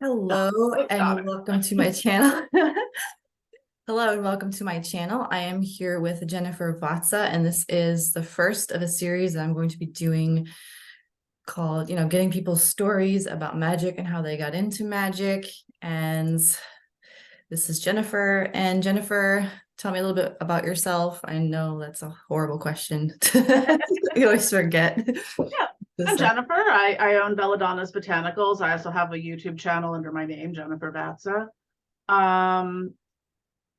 Hello Oh, got and it. welcome to my channel. Hello and welcome to my channel. I am here with Jennifer Vatza, and this is the first of a series that I'm going to be doing called, getting people's stories about magic and how they got into magic. And this is Jennifer. And Jennifer, tell me a little bit about yourself. I know that's a horrible question. You always forget Yeah, this I'm stuff. Jennifer. I own Belladonna's Botanicals. I also have a YouTube channel under my name, Jennifer Vatza. Um,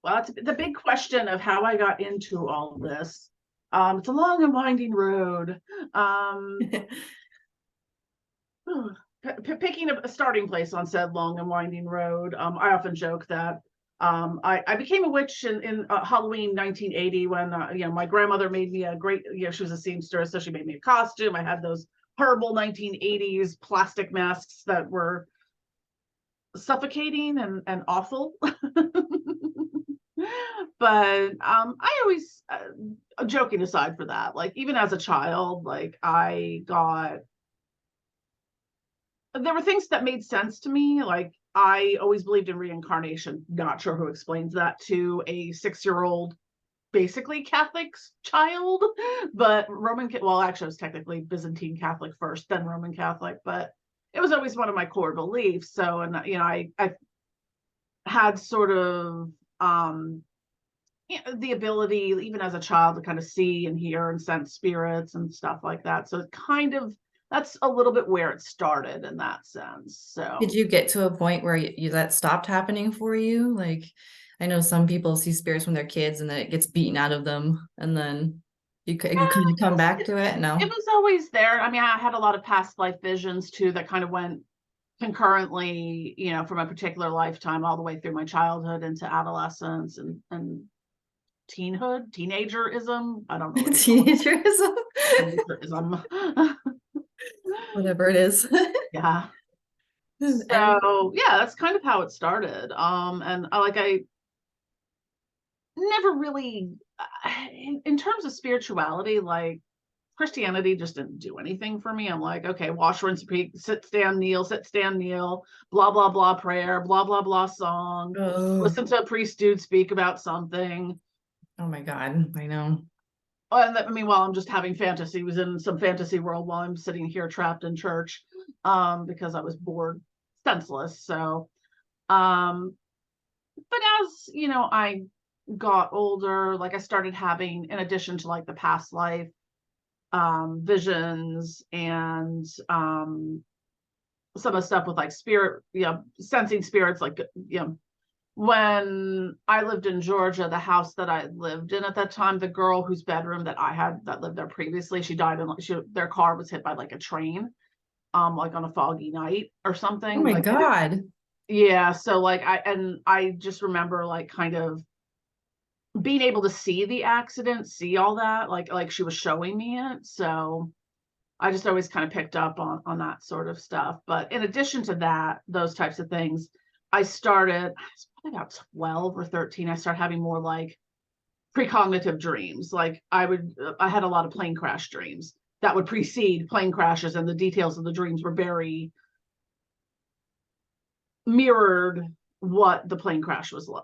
well, it's the big question of how I got into all of this. It's a long and winding road. Um, Picking a starting place on said long and winding road. I often joke that I became a witch in Halloween 1980 when my grandmother made me a great, she was a seamstress, so she made me a costume. I had those horrible 1980s plastic masks that were suffocating and awful. But I always, joking aside for that, like even as a child, like there were things that made sense to me. Like I always believed in reincarnation. Not sure who explains that to a 6-year-old, basically Catholic child, but well, actually, I was technically Byzantine Catholic first, then Roman Catholic, but it was always one of my core beliefs. So, and I had sort of the ability, even as a child, to kind of see and hear and sense spirits and stuff like that. So it kind of that's a little bit where it started in that sense. Did So you get to a point where that stopped happening for you? Like, I know some people see spirits when they're kids and then it gets beaten out of them, and then you kind of come back to it. it No. was always there. I mean, I had a lot of past life visions too that kind of went concurrently, from a particular lifetime all the way through my childhood into adolescence and teenagerism. I don't know what you call Teenagerism, it. Teenagerism. whatever it is. Yeah. And So yeah, that's kind of how it started. And I never really, in terms of spirituality, like Christianity just didn't do anything for me. I'm like, okay, wash, rinse, repeat, sit, stand, kneel, blah, blah, blah, prayer, blah, blah, blah, song, oh, listen to a priest dude speak about something. oh my God, I know. And meanwhile, I'm just having fantasy, was in some fantasy world while I'm sitting here trapped in church, because I was bored, senseless. So, um, but as I got older, like I started having, in addition to like the past life visions and some of the stuff with like spirit, sensing spirits, like when I lived in Georgia, the house that I lived in at that time, the girl whose bedroom that I had that lived there previously, she died in their car was hit by like a train, like on a foggy night or Oh something. my Like God. yeah, so like I just remember like kind of being able to see the accident, see all that, like she was showing me it. So I just always kind of picked up on that sort of stuff. But in addition to that, those types of things, I was probably about 12 or 13. I started having more like precognitive dreams. Like I had a lot of plane crash dreams that would precede plane crashes, and the details of the dreams were very mirrored what the plane crash was like,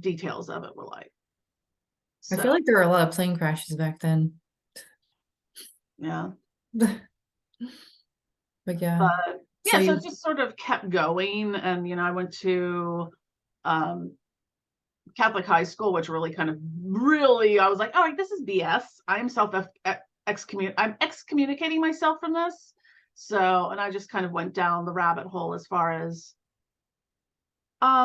details of it were like. I feel So like there were a lot of plane crashes back then. yeah. But yeah. But So yeah, so you it just sort of kept going. And I went to um Catholic high school, which really kind of really, I was like, all right, this is BS. I'm excommunicating myself from this. So, and I just kind of went down the rabbit hole as far as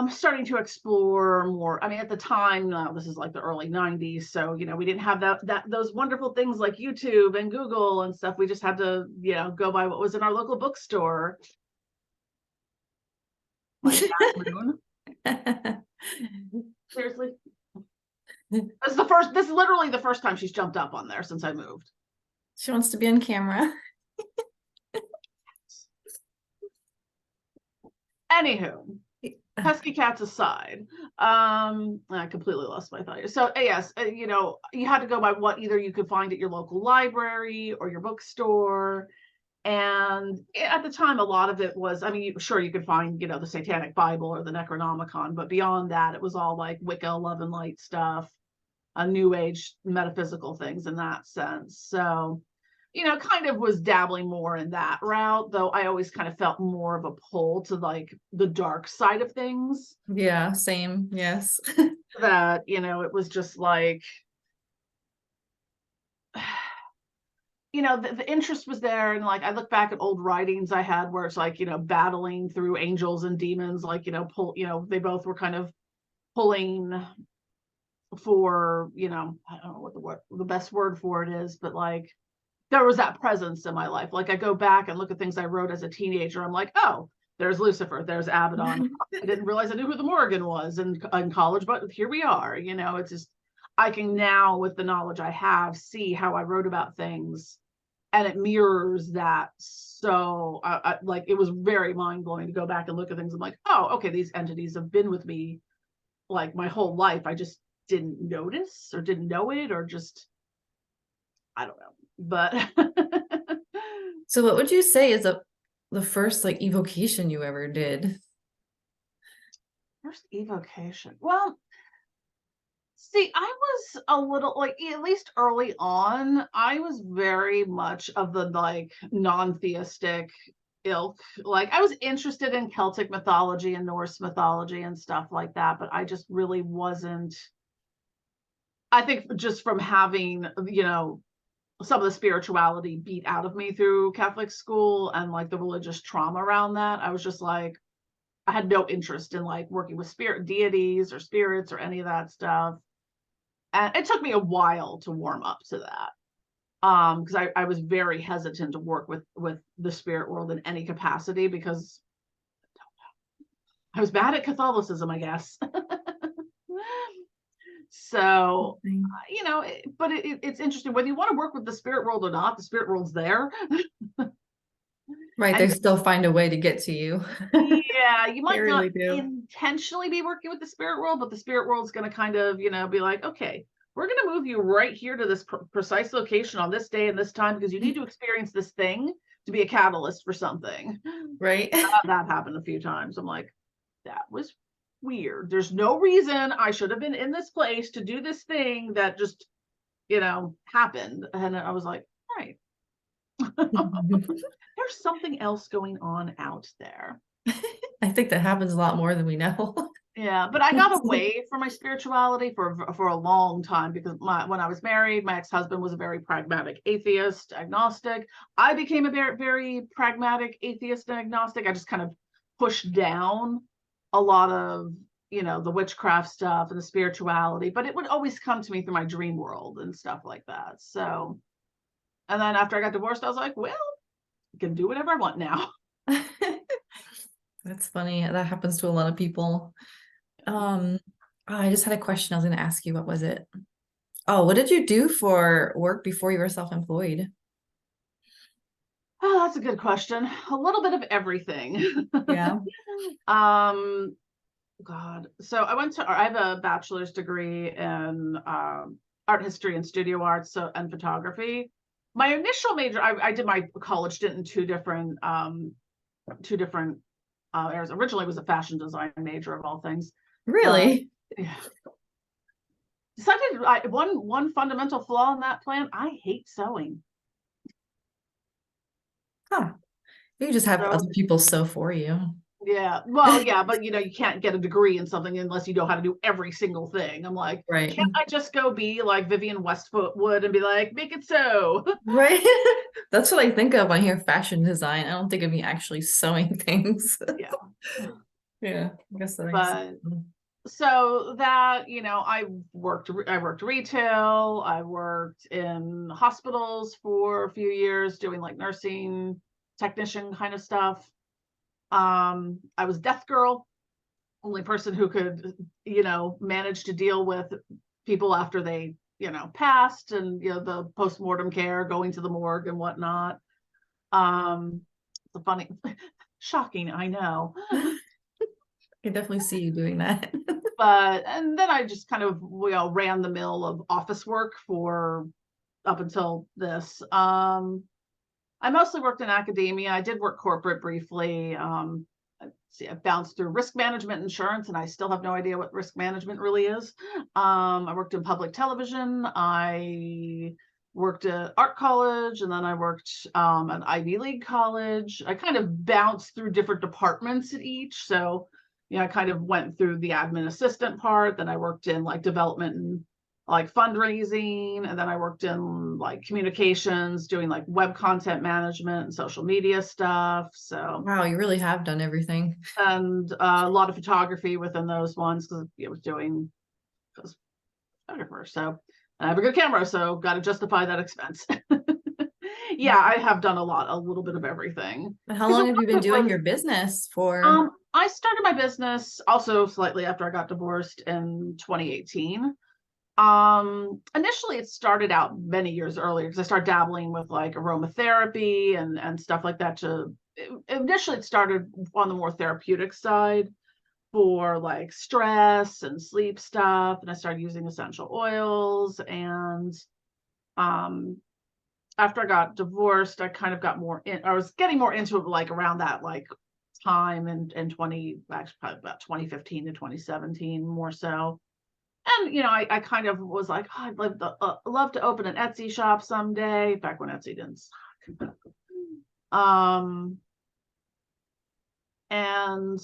starting to explore more. I mean, at the time, this is like the early 90s. So, we didn't have those wonderful things like YouTube and Google and stuff. We just had to, go by what was in our local bookstore. My bad, Moon. Seriously. This is literally the first time she's jumped up on there since I moved. She wants to be on camera. Anywho, pesky cats aside, I completely lost my thought. So yes, you had to go by what either you could find at your local library or your bookstore. And at the time, a lot of it was, I mean, sure, you could find, the Satanic Bible or the Necronomicon, but beyond that, it was all like Wicca, Love and Light stuff, a New Age metaphysical things in that sense. So, kind of was dabbling more in that route, though I always kind of felt more of a pull to like the dark side of things. Yeah, same. Yes. That, it was just like, the interest was there. And like, I look back at old writings I had where it's like, battling through angels and demons, like, they both were kind of pulling for, I don't know what the best word for it is, but like, there was that presence in my life. Like I go back and look at things I wrote as a teenager. I'm like, oh, there's Lucifer, there's Abaddon. I didn't realize I knew who the Morrigan was in college, but here we are. It's just, I can now, with the knowledge I have, see how I wrote about things, and it mirrors that. So like, it was very mind blowing to go back and look at things. I'm like, oh, okay, these entities have been with me like my whole life. I just didn't notice or didn't know it, or just, I don't know. But So what would you say is the first like evocation you ever did? first evocation. Well, see, I was a little like, at least early on, I was very much of the like non-theistic ilk. Like I was interested in Celtic mythology and Norse mythology and stuff like that, but I just really wasn't. I think just from having, some of the spirituality beat out of me through Catholic school and like the religious trauma around that, I was just like, I had no interest in like working with spirit deities or spirits or any of that stuff. And it took me a while to warm up to that. Because I was very hesitant to work with the spirit world in any capacity, because I was bad at Catholicism, I guess. So, but it's interesting whether you want to work with the spirit world or not. The spirit world's there. Right, they And still find a way to get to you. yeah, you They might not really do. intentionally be working with the spirit world, but the spirit world's going to kind of, be like, okay, we're going to move you right here to this precise location on this day and this time, because you need to experience this thing to be a catalyst for something. Right. That happened a few times. I'm like, that was weird. There's no reason I should have been in this place to do this thing that just, happened. And I was like, all right, there's something else going on out there. I think that happens a lot more than we know. Yeah, but I got away from my spirituality for a long time, because when I was married, my ex-husband was a very pragmatic atheist, agnostic. I became a very, very pragmatic atheist and agnostic. I just kind of pushed down a lot of, the witchcraft stuff and the spirituality, but it would always come to me through my dream world and stuff like that. So, and then after I got divorced, I was like, well, I can do whatever I want now. That's funny. That happens to a lot of people. I just had a question I was going to ask you. What was it? Oh, what did you do for work before you were self-employed? Oh, that's a good question. A little bit of everything. Yeah. God. So I have a bachelor's degree in art history and studio arts, and photography. My initial major, I did my college stint in two different areas. Originally, it was a fashion design major of all things. Really? Yeah. Decided one fundamental flaw in that plan: I hate sewing. Huh. You just have So other people sew for you. yeah, well, yeah, but you can't get a degree in something unless you know how to do every single thing. I'm like, Right. can't I just go be like Vivian Westwood and be like, make it so? Right. That's what I think of when I hear fashion design. I don't think of me actually sewing things. Yeah. Yeah, I guess that makes But sense. so that, I worked retail, I worked in hospitals for a few years doing like nursing technician kind of stuff. I was death girl, only person who could, manage to deal with people after they, passed, and the post-mortem care, going to the morgue and whatnot. It's a funny, shocking, I know. I can definitely see you doing that. And then I just kind of, ran the mill of office work for up until this. I mostly worked in academia. I did work corporate briefly. Let's see, I bounced through risk management, insurance, and I still have no idea what risk management really is. I worked in public television. I worked at art college, and then I worked at Ivy League college. I kind of bounced through different departments at each. So, I kind of went through the admin assistant part. Then I worked in like development and like fundraising, and then I worked in like communications, doing like web content management and social media stuff. So, Wow, you really have done everything. and a lot of photography within those ones because I was doing because photographer. So, and I have a good camera, so got to justify that expense. Yeah, I have done a little bit of everything. But how Because long have you been doing your business for? I started my business also slightly after I got divorced in 2018. Initially it started out many years earlier because I started dabbling with like aromatherapy and stuff like that. Initially it started on the more therapeutic side for like stress and sleep stuff, and I started using essential oils. And um after I got divorced, I kind of got more in, I was getting more into it like around that like time and 20, actually probably about 2015 to 2017 more so. And I kind of was like, oh, I'd love to open an Etsy shop someday, back when Etsy didn't suck. And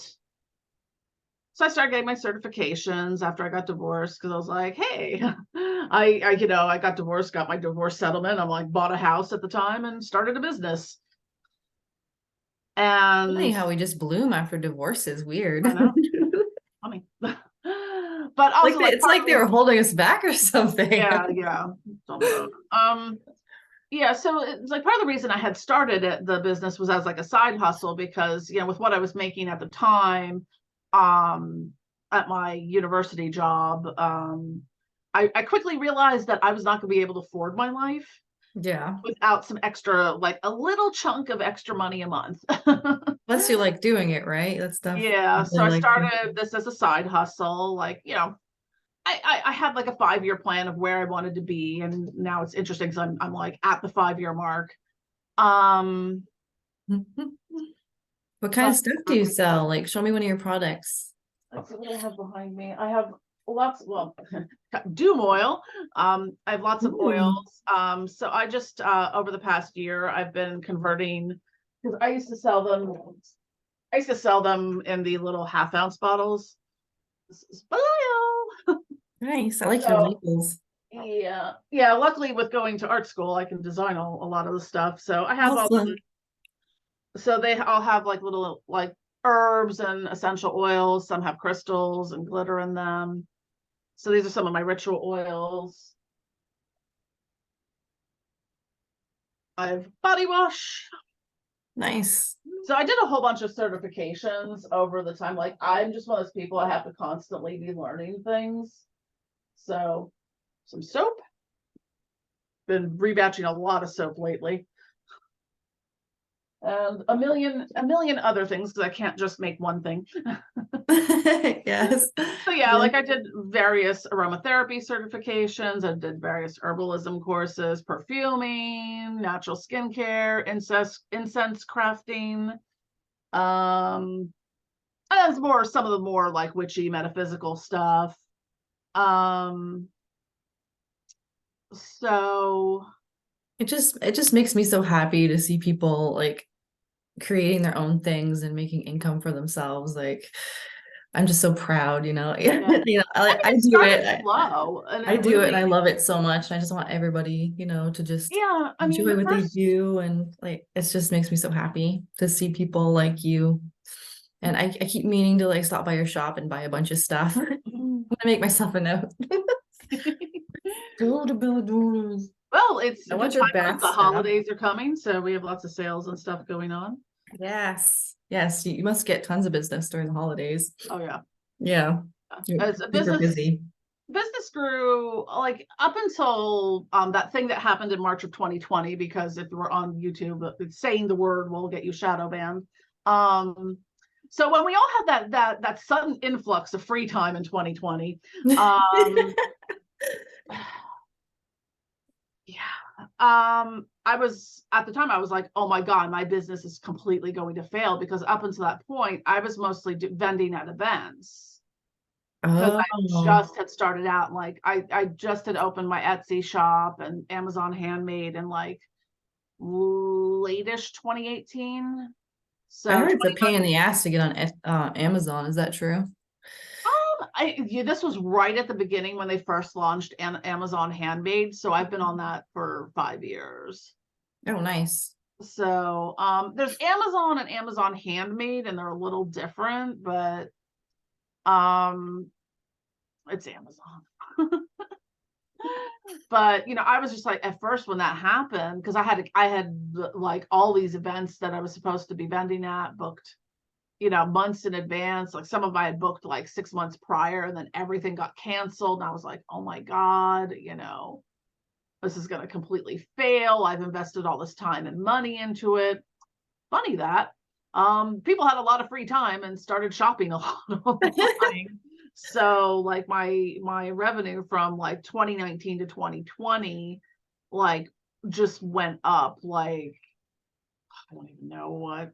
so I started getting my certifications after I got divorced because I was like, hey, I got divorced, got my divorce settlement. I'm like, bought a house at the time and started a business. Funny And how we just bloom after divorce is weird. I know, I mean, but Like also like it's like they were holding us back or something. yeah. Yeah, so it's like part of the reason I had started the business was as like a side hustle because with what I was making at the time, at my university job, I quickly realized that I was not going to be able to afford my life Yeah. without some extra, like a little chunk of extra money a month. Plus you like doing it, right? That stuff. Yeah, I so really I like it. started this as a side hustle, like I had like a 5-year plan of where I wanted to be, and now it's interesting because I'm like at the 5-year mark. Um, What kind of stuff do you sell? Like, show me one of your products. let's see what I have behind me. I have lots, well, Doom oil. I have lots of Ooh, oils. So I just over the past year, I've been converting because I used to sell them. I used to sell them in the little half-ounce bottles. This is oil. nice. I like your So labels. yeah. Luckily, with going to art school, I can design a lot of the stuff. So I have all Awesome. so they all have like little like herbs and essential oils. Some have crystals and glitter in them. So these are some of my ritual oils. I have body wash. Nice. So I did a whole bunch of certifications over the time. Like I'm just one of those people, I have to constantly be learning things. So some soap. Been rebatching a lot of soap lately. And a million other things because I can't just make one thing. Yes. So yeah, like I did various aromatherapy certifications. I did various herbalism courses, perfuming, natural skincare, incense crafting. And that's more some of the more like witchy metaphysical stuff. Um, so It just makes me so happy to see people like creating their own things and making income for themselves. Like I'm just so proud, yeah, I mean I it do started it. slow and I it do it and really, I love it so much. And I just want everybody, to just yeah, I mean enjoy the what they first do. And like, it just makes me so happy to see people like you. And I keep meaning to like stop by your shop and buy a bunch of stuff. I'm gonna make myself a note. well, it's I a good want your time because bath the stuff. holidays are coming, so we have lots of sales and stuff going on. Yes. Yes. You must get tons of business during the holidays. Oh yeah. Yeah. You're As a super business busy. business grew like up until that thing that happened in March of 2020, because if we're on YouTube, saying the word will get you shadow banned. So when we all had that sudden influx of free time in 2020, um, yeah, I was at the time, I was like, oh my God, my business is completely going to fail, because up until that point, I was mostly vending at events, because I Oh, just had started out, like I just had opened my Etsy shop and Amazon Handmade in like late-ish 2018. I So heard it's a pain in the ass to get on Amazon. Is that true? this was right at the beginning when they first launched Amazon Handmade, so I've been on that for 5 years. Oh, nice. So there's Amazon and Amazon Handmade, and they're a little different, but um it's Amazon. But I was just like, at first when that happened, because I had like all these events that I was supposed to be vending at booked, months in advance. Like some of I had booked like 6 months prior, and then everything got canceled. And I was like, oh my God, this is going to completely fail. I've invested all this time and money into it. Funny that people had a lot of free time and started shopping a lot online. So like my revenue from like 2019 to 2020 like just went up, like I don't even know what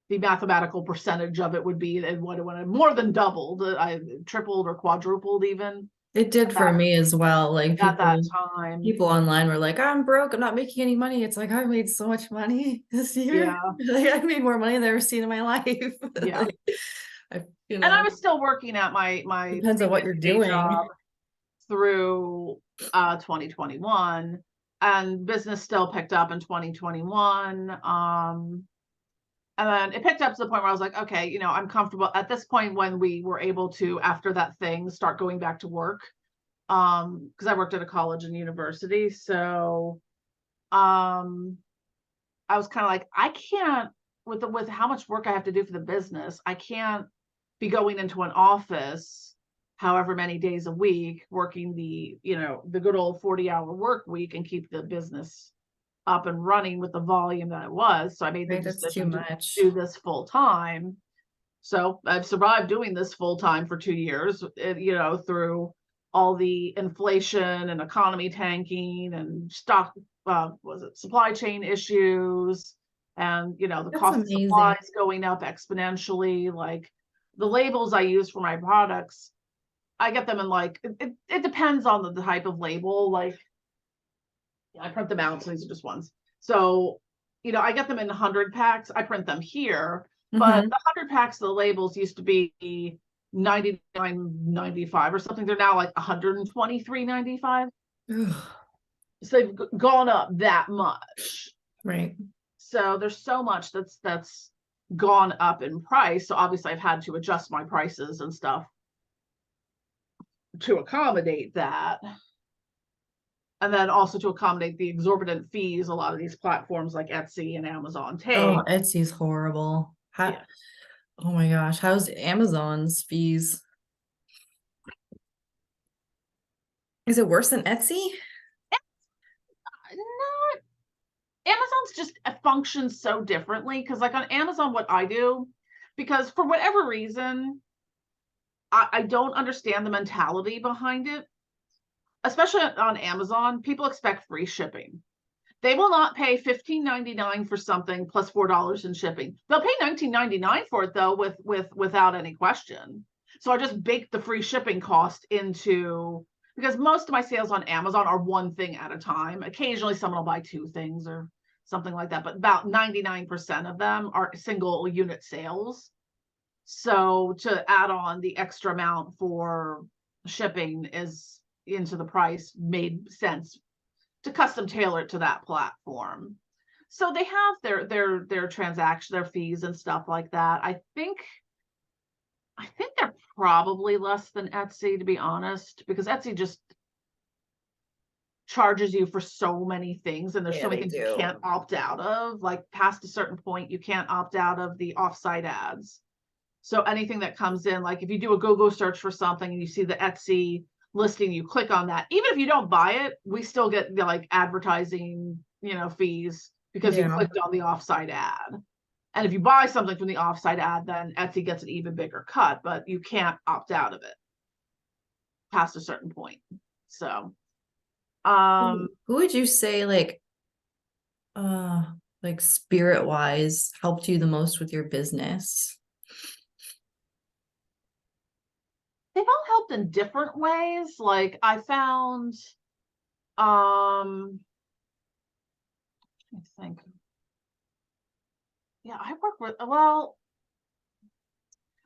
the mathematical percentage of it would be, and what it went more than doubled. I tripled or quadrupled even It did for at me as well. Like that people time. people online were like, I'm broke, I'm not making any money. It's like I made so much money this year. Yeah, Like I made more money than I've ever seen in my life. yeah. Like, I, And I was still working at my depends on what previous you're day doing. job through 2021, and business still picked up in 2021. And then it picked up to the point where I was like, okay, I'm comfortable at this point, when we were able to, after that thing, start going back to work. Because I worked at a college and university. So I was kind of like, I can't, with how much work I have to do for the business, I can't be going into an office however many days a week, working the good old 40-hour work week, and keep the business up and running with the volume that it was. So I made the Right, that's too decision to much. do this full time. So I've survived doing this full time for 2 years, through all the inflation and economy tanking and stock, was it supply chain issues, and the That's cost of amazing. supplies going up exponentially. Like the labels I use for my products, I get them in like it depends on the type of label. Like I print them out, so these are just ones. So, I get them in 100 packs. I print them here, but Hmm. the 100 packs of the labels used to be 99.95 or something. They're now like 123.95. So they've gone up that much. Right. So there's so much that's gone up in price. So obviously I've had to adjust my prices and stuff to accommodate that. And then also to accommodate the exorbitant fees a lot of these platforms like Etsy and Amazon Oh, take. Etsy's horrible. Yeah. Oh my gosh, how's Amazon's fees? Is it worse than Etsy? Not Amazon's just functions so differently, because like on Amazon, what I do, because for whatever reason, I don't understand the mentality behind it. Especially on Amazon, people expect free shipping. They will not pay $15.99 for something plus $4 in shipping. They'll pay $19.99 for it though, without any question. So I just bake the free shipping cost into, because most of my sales on Amazon are one thing at a time. Occasionally someone will buy two things or something like that, but about 99% of them are single unit sales. So to add on the extra amount for shipping is into the price made sense to custom tailor it to that platform. So they have their transaction, their fees and stuff like that. I think they're probably less than Etsy, to be honest, because Etsy just charges you for so many things, and there's Yeah, so many they things you do. can't opt out of. Like past a certain point, you can't opt out of the offsite ads. So anything that comes in, like if you do a Google search for something and you see the Etsy listing, you click on that. Even if you don't buy it, we still get the like advertising, fees, because you Yeah. clicked on the offsite ad. And if you buy something from the offsite ad, then Etsy gets an even bigger cut, but you can't opt out of it past a certain point. So, um, Who would you say like uh like spirit wise helped you the most with your business? They've all helped in different ways. Like I found, I think, yeah, I work with, well,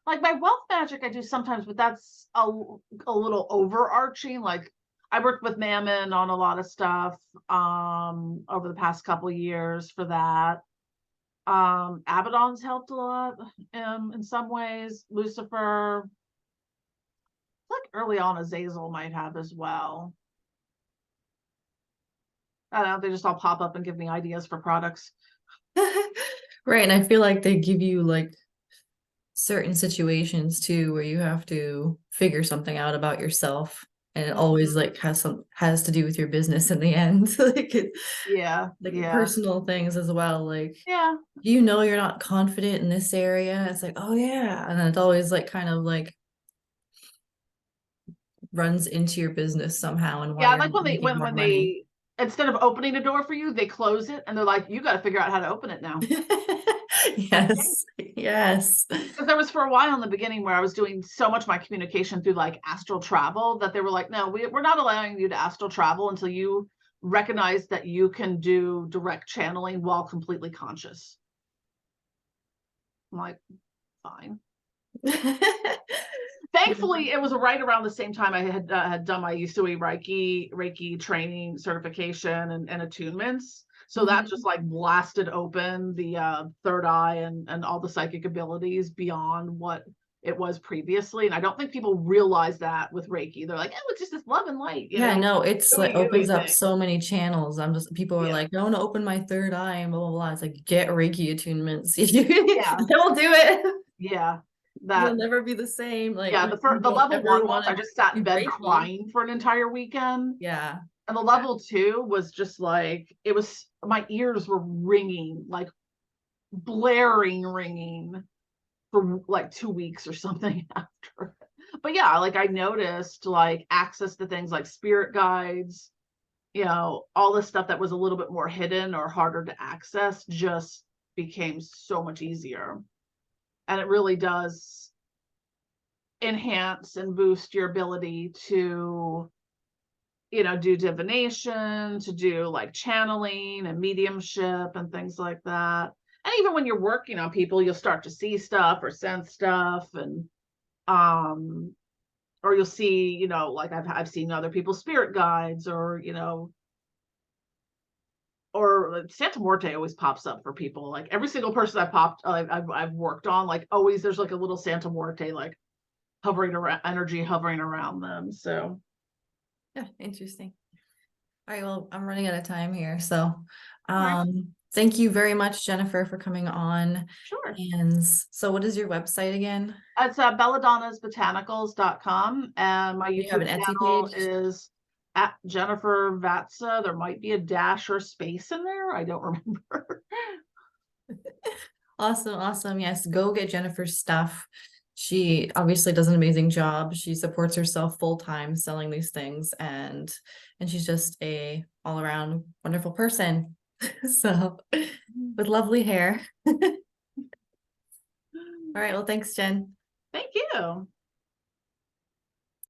like my wealth magic I do sometimes, but that's a little overarching. Like I worked with Mammon on a lot of stuff over the past couple years for that. Abaddon's helped a lot in some ways. Lucifer, like early on, Azazel might have as well. I don't know, they just all pop up and give me ideas for products. Right, and I feel like they give you like certain situations too where you have to figure something out about yourself, and it always Mhm. like has to do with your business in the end. Yeah, Like yeah, personal things as well. Like, yeah. you know, you're not confident in this area. It's like, oh yeah. And then it's always like kind of like runs into your business somehow and why Yeah, I you're like not when they making more when money. they instead of opening a door for you, they close it and they're like, "You gotta figure out how to open it now." Like, Yes. Yes. because there was for a while in the beginning where I was doing so much of my communication through like astral travel that they were like, "No, we're not allowing you to astral travel until you recognize that you can do direct channeling while completely conscious." I'm like, "Fine." Thankfully, it was right around the same time I had done my Usui Reiki training certification and attunements. So that just Mhm. like blasted open the third eye and all the psychic abilities beyond what it was previously. And I don't think people realize that with Reiki. They're like, oh, it's just this love and light, Yeah, no, it's like gooey gooey opens up thing. so many channels. I'm just people are Yeah, like, I want to open my third eye and blah blah blah. It's like get Reiki attunements. yeah, They'll do it. yeah. You'll That never be the same. Like Yeah, if you the don't level ever one want ones, I to just sat in do bed Reiki. crying for an entire weekend. Yeah. And the level two was just like, it was, my ears were ringing, like blaring ringing for like 2 weeks or something after. But yeah, like I noticed like access to things like spirit guides, all the stuff that was a little bit more hidden or harder to access just became so much easier. And it really does enhance and boost your ability to do divination, to do like channeling and mediumship and things like that. And even when you're working on people, you'll start to see stuff or sense stuff, and um or you'll see, like I've seen other people's spirit guides, or like Santa Muerte always pops up for people. Like every single person I've worked on, like always there's like a little Santa Muerte like hovering around, energy hovering around them. So, Yeah, interesting. All right, well, I'm running out of time here. So, all right, thank you very much, Jennifer, for coming on. sure. And so what is your website again? It's belladonnasbotanicals.com, and my Do you have YouTube an Etsy channel page? is at Jennifer Vatza. There might be a dash or space in there. I don't remember. Awesome, awesome. Yes, go get Jennifer's stuff. She obviously does an amazing job. She supports herself full time selling these things, and she's just a all around wonderful person. So with lovely hair. All right, well, thanks, Jen. Thank you.